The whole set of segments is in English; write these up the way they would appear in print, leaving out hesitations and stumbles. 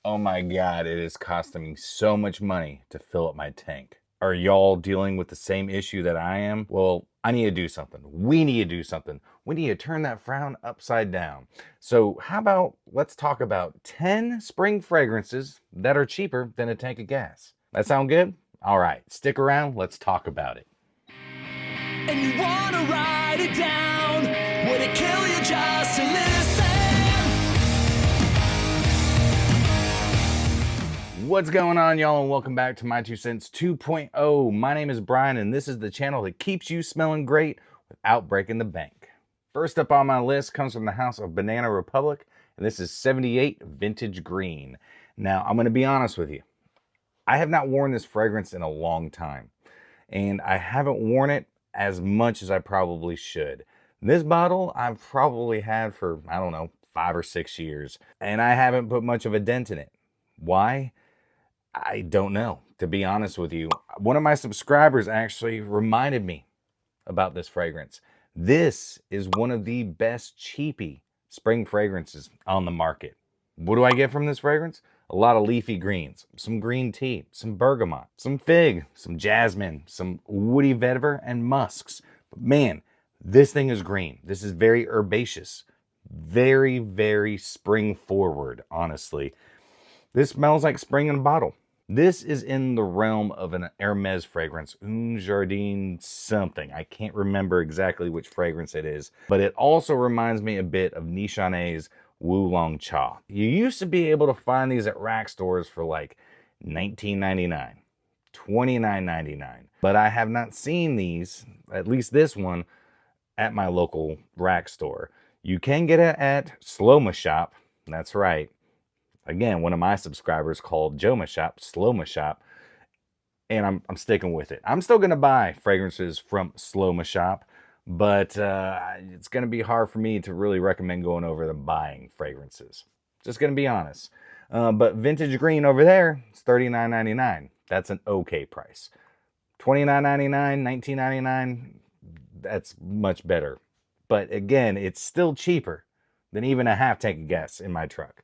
Oh my God, it is costing me so much money to fill up my tank. Are y'all dealing with the same issue that I am? Well, I need to do something. We need to do something. We need to turn that frown upside down. So, how about let's talk about 10 spring fragrances that are cheaper than a tank of gas? That sound good? All right, stick around. Let's talk about it. And you wanna write it down? Would it kill you just to listen? What's going on, y'all, and welcome back to My Two Cents 2.0. My name is Brian, and this is the channel that keeps you smelling great without breaking the bank. First up on my list comes from the house of Banana Republic, and this is 78 Vintage Green. Now, I'm going to be honest with you. I have not worn this fragrance in a long time, and I haven't worn it as much as I probably should. This bottle I've probably had for, I don't know, 5 or 6 years, and I haven't put much of a dent in it. Why? I don't know, to be honest with you. One of my subscribers actually reminded me about this fragrance. This is one of the best cheapy spring fragrances on the market. What do I get from this fragrance? A lot of leafy greens, some green tea, some bergamot, some fig, some jasmine, some woody vetiver, and musks. But man, this thing is green. This is very herbaceous. Very, very spring forward, honestly. This smells like spring in a bottle. This is in the realm of an Hermes fragrance, Un Jardin something. I can't remember exactly which fragrance it is, but it also reminds me a bit of Nishane's Wulong Cha. You used to be able to find these at rack stores for like $19.99, $29.99, but I have not seen these, at least this one, at my local rack store. You can get it at Sloma Shop. That's right. Again, one of my subscribers called Joma Shop, Sloma Shop, and I'm sticking with it. I'm still going to buy fragrances from Sloma Shop, but it's going to be hard for me to really recommend going over to buying fragrances. Just going to be honest. But Vintage Green over there, it's $39.99. That's an okay price. $29.99, $19.99, that's much better. But again, it's still cheaper than even a half tank of gas in my truck.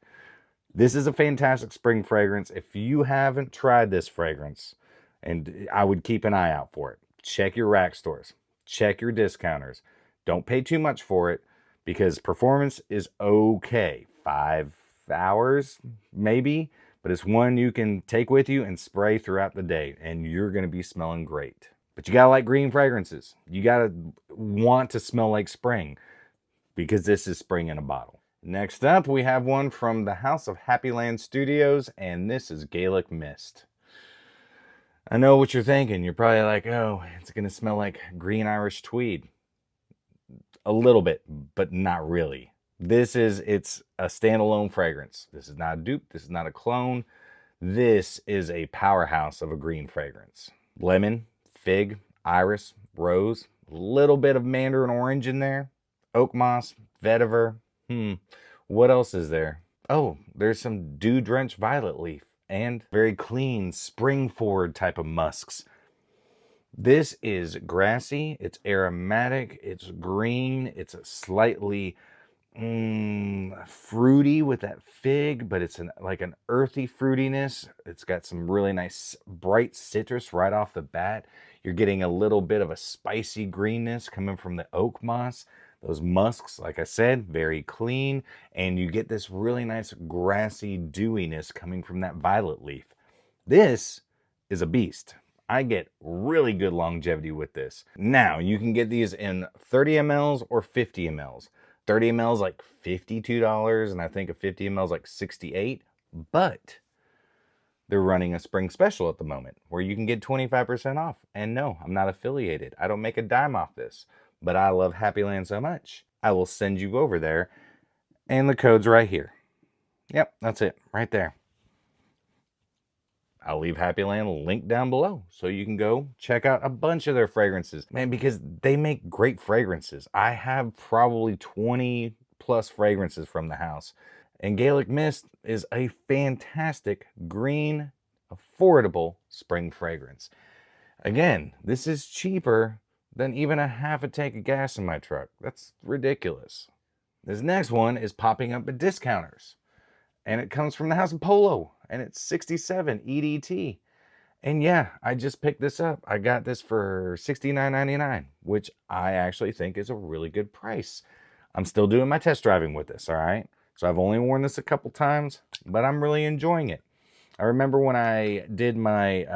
This is a fantastic spring fragrance. If you haven't tried this fragrance, and I would keep an eye out for it, check your rack stores, check your discounters. Don't pay too much for it because performance is okay. 5 hours, maybe, but it's one you can take with you and spray throughout the day, and you're going to be smelling great. But you got to like green fragrances. You got to want to smell like spring because this is spring in a bottle. Next up, we have one from the House of Happyland Studios, and this is Gaelic Mist. I know what you're thinking. You're probably like, oh, it's going to smell like green Irish tweed. A little bit, but not really. It's a standalone fragrance. This is not a dupe. This is not a clone. This is a powerhouse of a green fragrance. Lemon, fig, iris, rose, a little bit of mandarin orange in there, oak moss, vetiver. What else is there? Oh, there's some dew-drenched violet leaf and very clean spring-forward type of musks. This is grassy, it's aromatic, it's green, it's a slightly fruity with that fig, but it's like an earthy fruitiness. It's got some really nice bright citrus right off the bat. You're getting a little bit of a spicy greenness coming from the oak moss. Those musks, like I said, very clean, and you get this really nice grassy dewiness coming from that violet leaf. This is a beast. I get really good longevity with this. Now, you can get these in 30 mLs or 50 mLs. 30 mLs like $52, and I think a 50 mLs like $68, but they're running a spring special at the moment where you can get 25% off. And no, I'm not affiliated. I don't make a dime off this. But I love Happyland so much, I will send you over there. And the code's right here. Yep, that's it, right there. I'll leave Happyland linked down below so you can go check out a bunch of their fragrances. Man, because they make great fragrances. I have probably 20 plus fragrances from the house. And Gaelic Mist is a fantastic green, affordable spring fragrance. Again, this is cheaper than even a half a tank of gas in my truck. That's ridiculous. This next one is popping up at discounters. And it comes from the house of Polo, and it's 67 EDT. And yeah, I just picked this up. I got this for $69.99, which I actually think is a really good price. I'm still doing my test driving with this, all right? So I've only worn this a couple times, but I'm really enjoying it. I remember when I did my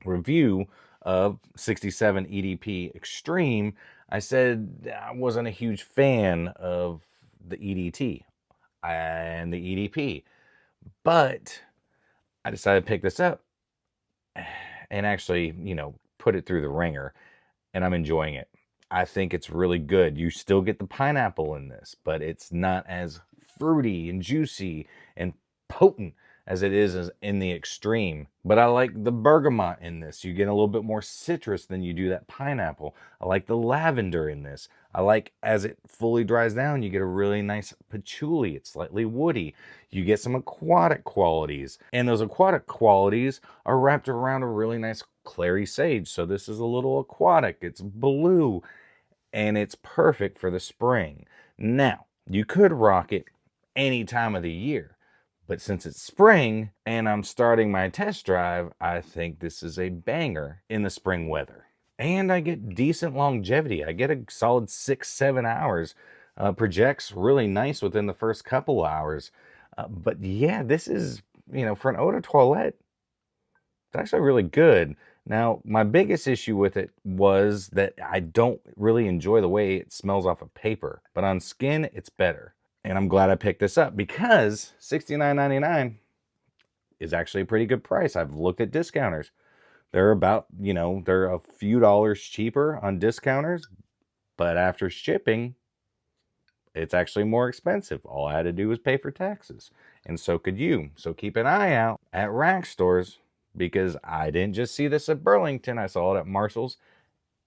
review of 67 EDP Extreme, I said I wasn't a huge fan of the EDT and the EDP, but I decided to pick this up and actually, put it through the ringer, and I'm enjoying it. I think it's really good. You still get the pineapple in this, but it's not as fruity and juicy and potent as it is in the Extreme. But I like the bergamot in this. You get a little bit more citrus than you do that pineapple. I like the lavender in this. I like, as it fully dries down, you get a really nice patchouli. It's slightly woody. You get some aquatic qualities. And those aquatic qualities are wrapped around a really nice clary sage. So this is a little aquatic. It's blue. And it's perfect for the spring. Now, you could rock it any time of the year. But since it's spring and I'm starting my test drive, I think this is a banger in the spring weather. And I get decent longevity. I get a solid 6-7 hours. Projects really nice within the first couple hours. But yeah, this is, for an eau de toilette, it's actually really good. Now, my biggest issue with it was that I don't really enjoy the way it smells off of paper. But on skin, it's better. And I'm glad I picked this up because $69.99 is actually a pretty good price. I've looked at discounters. They're about, they're a few dollars cheaper on discounters. But after shipping, it's actually more expensive. All I had to do was pay for taxes. And so could you. So keep an eye out at rack stores because I didn't just see this at Burlington. I saw it at Marshall's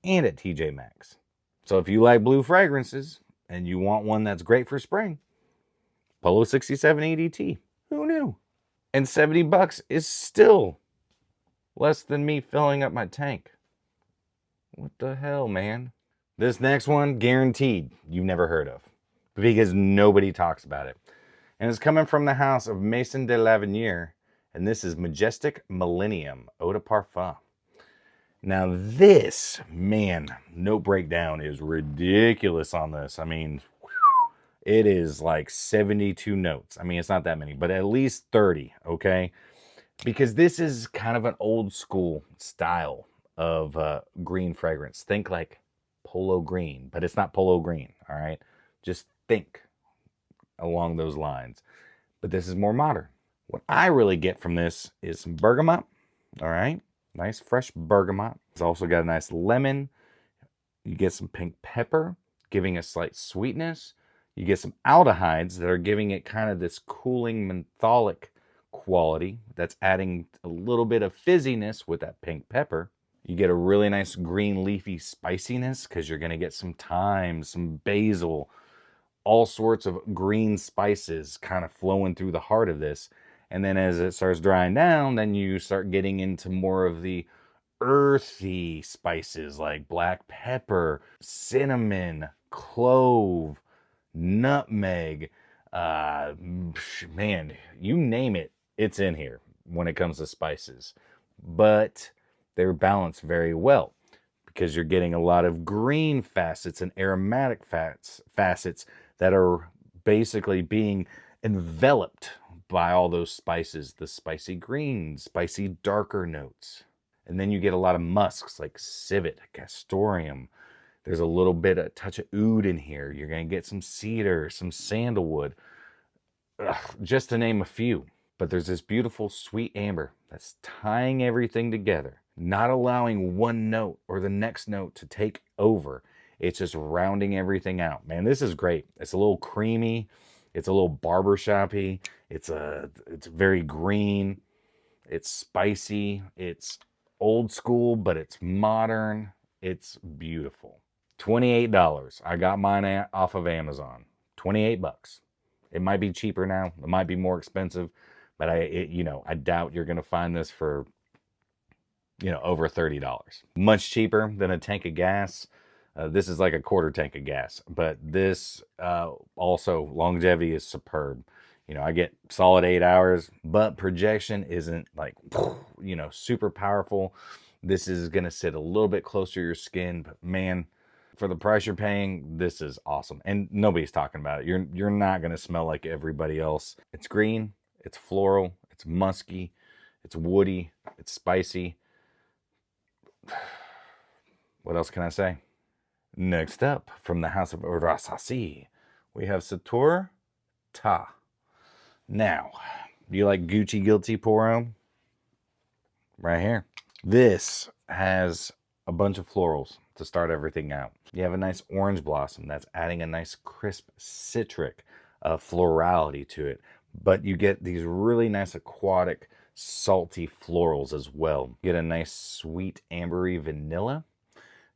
and at TJ Maxx. So if you like blue fragrances and you want one that's great for spring, Polo 67 EDT. Who knew? And $70 is still less than me filling up my tank. What the hell, man? This next one, guaranteed, you've never heard of. Because nobody talks about it. And it's coming from the house of Maison de Lavinier. And this is Majestic Millenium Eau de Parfum. Now this, man, note breakdown is ridiculous on this. I mean, it is like 72 notes. I mean, it's not that many, but at least 30, okay? Because this is kind of an old school style of green fragrance. Think like Polo Green, but it's not Polo Green, all right? Just think along those lines. But this is more modern. What I really get from this is some bergamot, all right? Nice fresh bergamot. It's also got a nice lemon. You get some pink pepper, giving a slight sweetness. You get some aldehydes that are giving it kind of this cooling mentholic quality that's adding a little bit of fizziness with that pink pepper. You get a really nice green leafy spiciness because you're going to get some thyme, some basil, all sorts of green spices kind of flowing through the heart of this. And then as it starts drying down, then you start getting into more of the earthy spices like black pepper, cinnamon, clove, nutmeg, man, you name it, it's in here when it comes to spices. But they're balanced very well because you're getting a lot of green facets and aromatic facets that are basically being enveloped by all those spices, the spicy green, spicy darker notes. And then you get a lot of musks like civet, castoreum. There's a little bit, a touch of oud in here. You're going to get some cedar, some sandalwood, just to name a few. But there's this beautiful sweet amber that's tying everything together, not allowing one note or the next note to take over. It's just rounding everything out. Man, this is great. It's a little creamy. It's a little barbershop-y. It's very green. It's spicy. It's old school, but it's modern. It's beautiful. $28. I got mine off of Amazon. $28. It might be cheaper now. It might be more expensive, but I doubt you're going to find this for, over $30. Much cheaper than a tank of gas. This is like a quarter tank of gas, but this also longevity is superb. I get solid 8 hours, but projection isn't like, super powerful. This is going to sit a little bit closer to your skin, but man, for the price you're paying, this is awesome. And nobody's talking about it. You're not going to smell like everybody else. It's green, it's floral, it's musky, it's woody, it's spicy. What else can I say? Next up, from the house of Rasasi, we have Sotoor Taá. Now, do you like Gucci Guilty Poro? Right here. This has a bunch of florals to start everything out. You have a nice orange blossom that's adding a nice crisp citric florality to it. But you get these really nice aquatic, salty florals as well. You get a nice sweet ambery vanilla,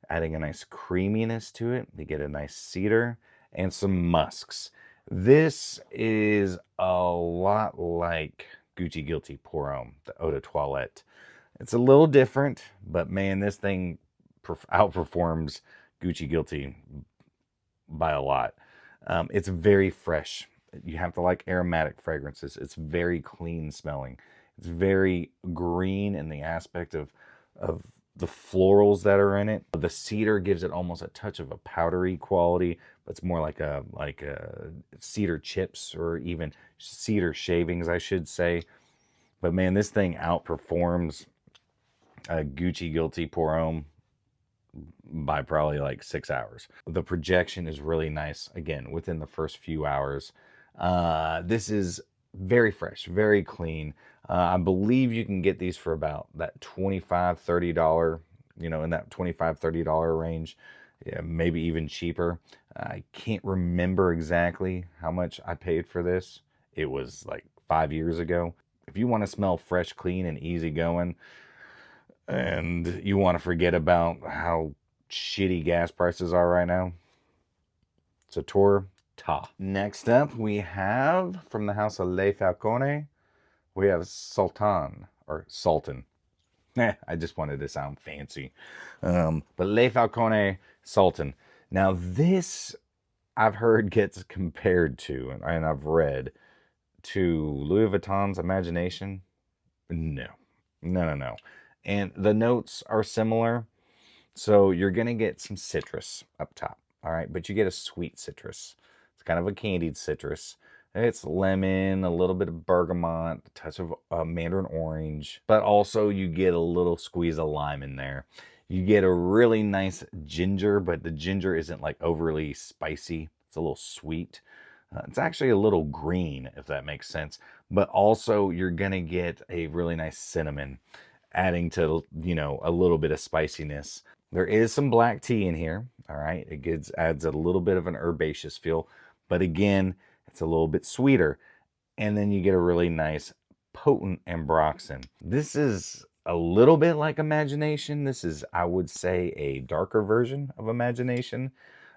adding a nice creaminess to it. You get a nice cedar and some musks. This is a lot like Gucci Guilty Poro, the Eau de Toilette. It's a little different, but man, this thing outperforms Gucci Guilty by a lot. It's very fresh. You have to like aromatic fragrances. It's very clean smelling. It's very green in the aspect of the florals that are in it. The cedar gives it almost a touch of a powdery quality, but it's more like a cedar chips or even cedar shavings, I should say. But man, this thing outperforms Gucci Guilty Poro by probably like 6 hours. The projection is really nice, again, within the first few hours. This is very fresh, very clean. I believe you can get these for about that $25, $30, in that $25, $30 range. Yeah, maybe even cheaper. I can't remember exactly how much I paid for this. It was like 5 years ago. If you want to smell fresh, clean, and easygoing, and you want to forget about how shitty gas prices are right now, Sotoor Taá. Next up, we have from the house of Le Falconé, we have Sultan, or Sultan. I just wanted to sound fancy. But Le Falconé Sultan. Now this, I've heard, gets compared to, and I've read, to Louis Vuitton's Imagination. No. And the notes are similar. So you're going to get some citrus up top. All right. But you get a sweet citrus. It's kind of a candied citrus. It's lemon, a little bit of bergamot, a touch of mandarin orange. But also you get a little squeeze of lime in there. You get a really nice ginger, but the ginger isn't like overly spicy. It's a little sweet. It's actually a little green, if that makes sense. But also you're going to get a really nice cinnamon, adding to, a little bit of spiciness. There is some black tea in here, all right? It adds a little bit of an herbaceous feel, but again, it's a little bit sweeter. And then you get a really nice, potent ambroxan. This is a little bit like Imagination. This is, I would say, a darker version of Imagination.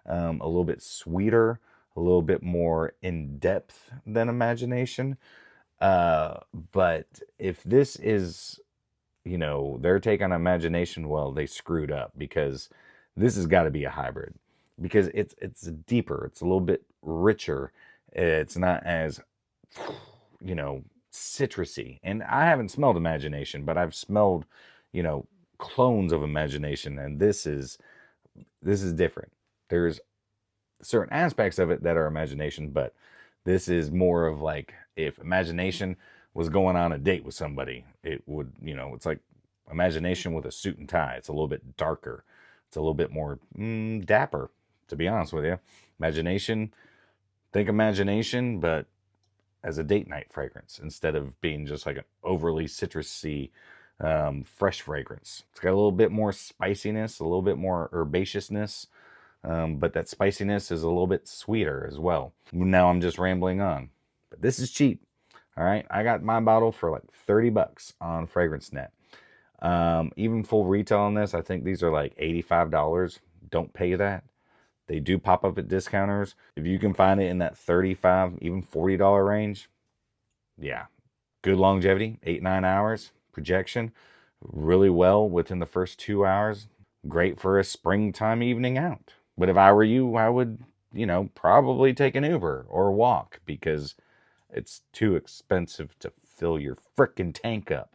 A little bit sweeter, a little bit more in depth than Imagination. But if this is, their take on Imagination, well, they screwed up, because this has got to be a hybrid, because it's deeper, it's a little bit richer, it's not as, citrusy. And I haven't smelled Imagination, but I've smelled, clones of Imagination, and this is different. There's certain aspects of it that are Imagination, but this is more of like if Imagination was going on a date with somebody, it would, it's like Imagination with a suit and tie. It's a little bit darker. It's a little bit more dapper, to be honest with you. Imagination, think Imagination, but as a date night fragrance instead of being just like an overly citrusy, fresh fragrance. It's got a little bit more spiciness, a little bit more herbaceousness, but that spiciness is a little bit sweeter as well. Now I'm just rambling on, but this is cheap. All right, I got my bottle for like $30 on FragranceNet. Even full retail on this, I think these are like $85. Don't pay that. They do pop up at discounters. If you can find it in that $35, even $40 range, yeah, good longevity, 8-9 hours, projection, really well within the first 2 hours. Great for a springtime evening out. But if I were you, I would, probably take an Uber or walk, because It's too expensive to fill your frickin' tank up.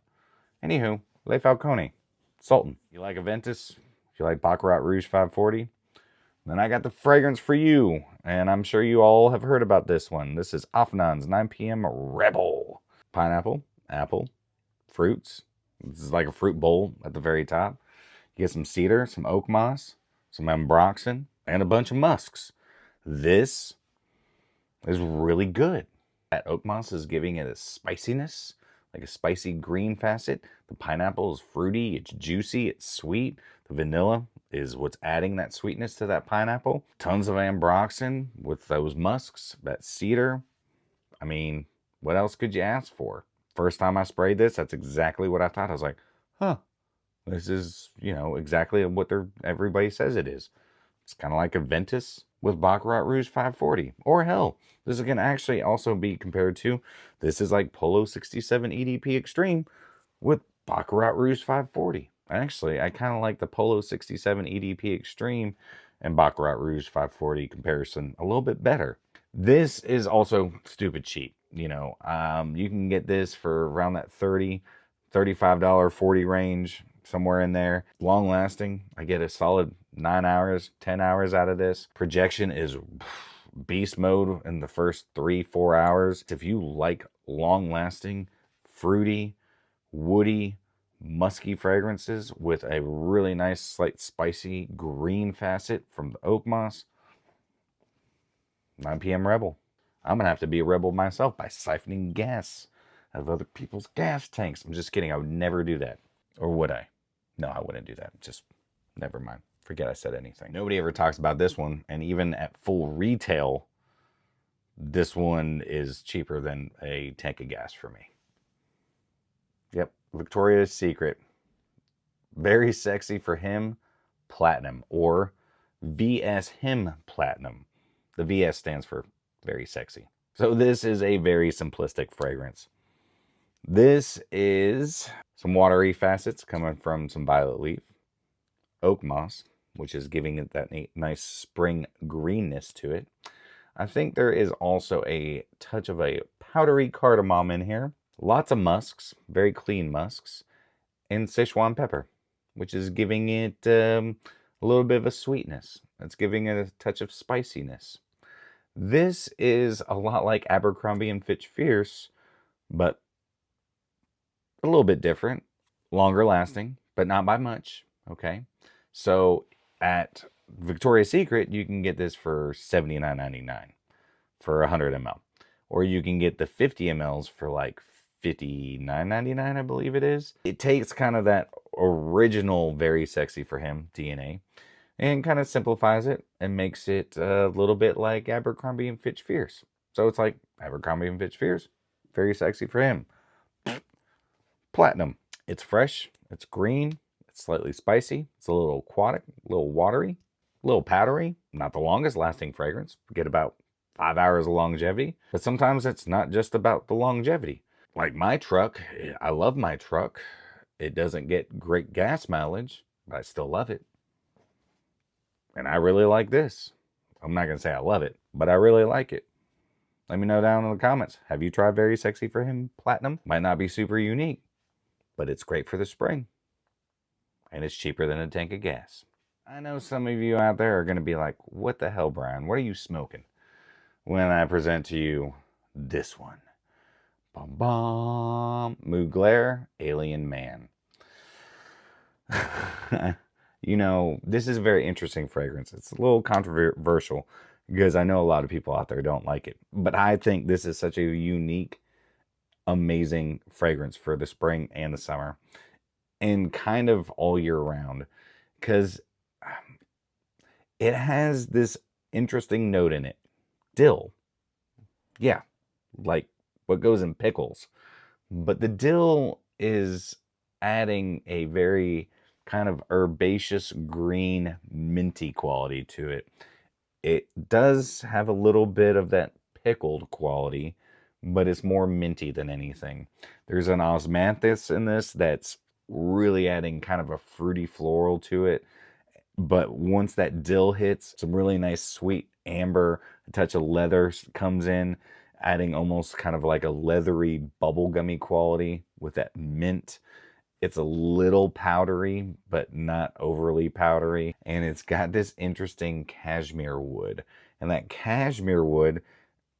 Anywho, Le Falconé Sultan. You like Aventus? You like Baccarat Rouge 540? Then I got the fragrance for you, and I'm sure you all have heard about this one. This is Afnan's 9 p.m. Rebel. Pineapple, apple, fruits. This is like a fruit bowl at the very top. You get some cedar, some oak moss, some ambroxan, and a bunch of musks. This is really good. That oak moss is giving it a spiciness, like a spicy green facet. The pineapple is fruity, it's juicy, it's sweet. The vanilla is what's adding that sweetness to that pineapple. Tons of ambroxan with those musks, that cedar. I mean, what else could you ask for? First time I sprayed this, that's exactly what I thought. I was like, huh, this is, you know, exactly what everybody says it is. It's kind of like Aventus with Baccarat Rouge 540. Or hell, this can actually also be compared to, this is like Polo 67 EDP Extreme with Baccarat Rouge 540. Actually, I kind of like the Polo 67 EDP Extreme and Baccarat Rouge 540 comparison a little bit better. This is also stupid cheap. You know, you can get this for around that $30, $35, $40 range, somewhere in there. Long lasting. I get a solid 9 hours, 10 hours out of this. Projection is beast mode in the first 3-4 hours. If you like long lasting, fruity, woody, musky fragrances with a really nice, slight spicy green facet from the oak moss, 9 p.m. Rebel. I'm going to have to be a rebel myself by siphoning gas out of other people's gas tanks. I'm just kidding. I would never do that. Or would I? No, I wouldn't do that. Just never mind. Forget I said anything. Nobody ever talks about this one. And even at full retail, this one is cheaper than a tank of gas for me. Yep. Victoria's Secret. Very sexy for him. Platinum. Or VS Him Platinum. The VS stands for very sexy. So this is a very simplistic fragrance. This is some watery facets coming from some violet leaf, oak moss, which is giving it that nice spring greenness to it. I think there is also a touch of a powdery cardamom in here. Lots of musks, very clean musks, and Sichuan pepper, which is giving it a little bit of a sweetness. It's giving it a touch of spiciness. This is a lot like Abercrombie & Fitch Fierce, but a little bit different, longer lasting, but not by much, okay? So at Victoria's Secret, you can get this for $79.99 for 100 ml. Or you can get the 50 mLs for like $59.99, I believe it is. It takes kind of that original Very Sexy for Him DNA and kind of simplifies it and makes it a little bit like Abercrombie & Fitch Fierce. So it's like Abercrombie & Fitch Fierce, Very Sexy for Him. Platinum. It's fresh, it's green, it's slightly spicy, it's a little aquatic, a little watery, a little powdery. Not the longest lasting fragrance. Get about 5 hours of longevity. But sometimes it's not just about the longevity. Like my truck, I love my truck. It doesn't get great gas mileage, but I still love it. And I really like this. I'm not going to say I love it, but I really like it. Let me know down in the comments. Have you tried Very Sexy for Him Platinum? Might not be super unique, but it's great for the spring. And it's cheaper than a tank of gas. I know some of you out there are going to be like, what the hell, Brian? What are you smoking? When I present to you this one. Bum bum. Mugler Alien Man. You know, this is a very interesting fragrance. It's a little controversial because I know a lot of people out there don't like it. But I think this is such a unique, amazing fragrance for the spring and the summer. And kind of all year round. Because it has this interesting note in it. Dill. Yeah, like what goes in pickles. But the dill is adding a very kind of herbaceous green minty quality to it. It does have a little bit of that pickled quality, but it's more minty than anything. There's an osmanthus in this that's really adding kind of a fruity floral to it. But once that dill hits, some really nice sweet amber, a touch of leather comes in. adding almost kind of like a leathery bubblegummy quality with that mint. It's a little powdery, but not overly powdery. And it's got this interesting cashmere wood. And that cashmere wood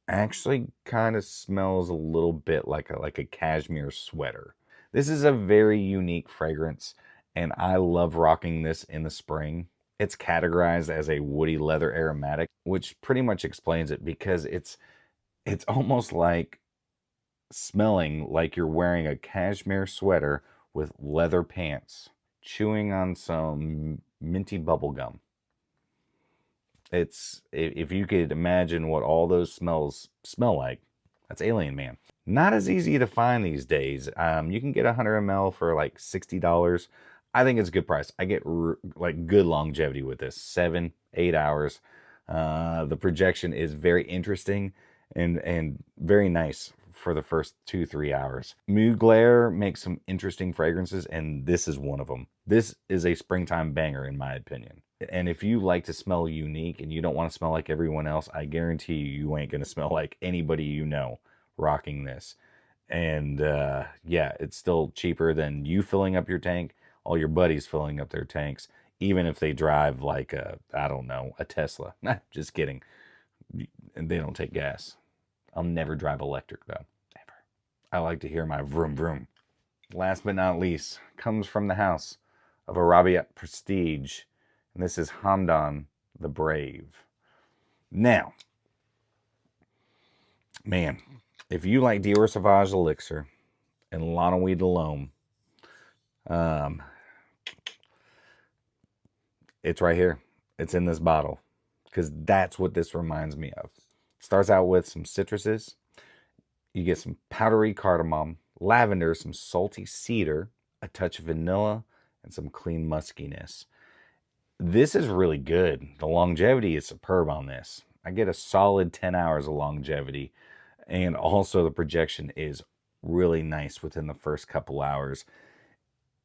actually kind of smells a little bit like a cashmere sweater. This is a very unique fragrance, and I love rocking this in the spring. It's categorized as a woody leather aromatic, which pretty much explains it because it's almost like smelling like you're wearing a cashmere sweater with leather pants, chewing on some minty bubble gum. It's, if you could imagine what all those smells smell like, that's Alien Man. Not as easy to find these days. You can get 100 ml for like $60. I think it's a good price. I get like good longevity with this, 7-8 hours. The projection is very interesting and very nice for the first 2-3 hours. Mugler makes some interesting fragrances, and this is one of them. This is a springtime banger in my opinion. And if you like to smell unique and you don't want to smell like everyone else, I guarantee you ain't going to smell like anybody you know rocking this. And yeah, it's still cheaper than you filling up your tank, all your buddies filling up their tanks, even if they drive like a, I don't know, a Tesla. Just kidding. And they don't take gas. I'll never drive electric though, ever. I like to hear my vroom vroom. Last but not least, comes from the house of Arabia Prestige, and this is Hamdan The Brave. Now, man, if you like Dior Sauvage Elixir and La Nuit de l'Homme, it's right here. It's in this bottle, because that's what this reminds me of. Starts out with some citruses. You get some powdery cardamom, lavender, some salty cedar, a touch of vanilla, and some clean muskiness. This is really good. The longevity is superb on this. I get a solid 10 hours of longevity. And also the projection is really nice within the first couple hours.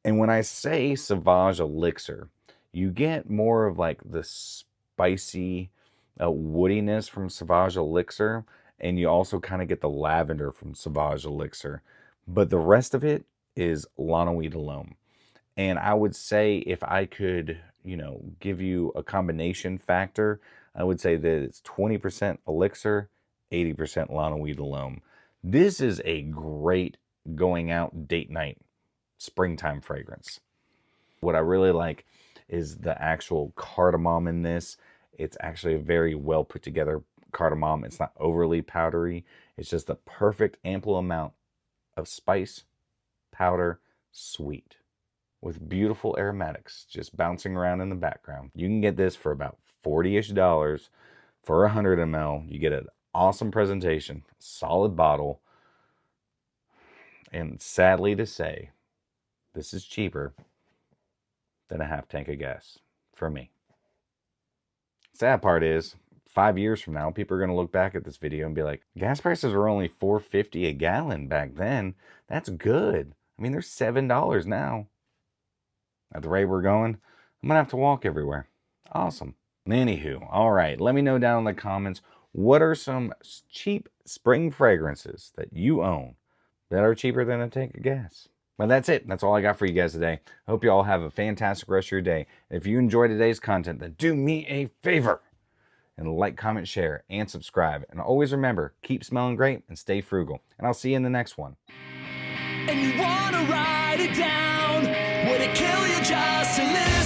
And when I say Sauvage Elixir, you get more of like the spicy woodiness from Sauvage Elixir, and you also kind of get the lavender from Sauvage Elixir. But the rest of it is La Nuit de l'Homme. And I would say if I could, you know, give you a combination factor, I would say that it's 20% Elixir, 80% La Nuit de l'Homme. This is a great going out date night springtime fragrance. What I really like is the actual cardamom in this. It's actually a very well put together cardamom. It's not overly powdery. It's just the perfect ample amount of spice, powder, sweet, with beautiful aromatics just bouncing around in the background. You can get this for about $40-ish for 100 ml. You get an awesome presentation, solid bottle, and sadly to say, this is cheaper than a half tank of gas for me. Sad part is, 5 years from now, people are going to look back at this video and be like, gas prices were only $4.50 a gallon back then. That's good. I mean, they're $7 now. At the rate we're going, I'm going to have to walk everywhere. Awesome. Anywho, all right, let me know down in the comments, what are some cheap spring fragrances that you own that are cheaper than a tank of gas? Well, that's it. That's all I got for you guys today. I hope you all have a fantastic rest of your day. If you enjoyed today's content, then do me a favor and like, comment, share, and subscribe. And always remember, keep smelling great and stay frugal. And I'll see you in the next one. And you wanna ride it down, would it kill you just to live?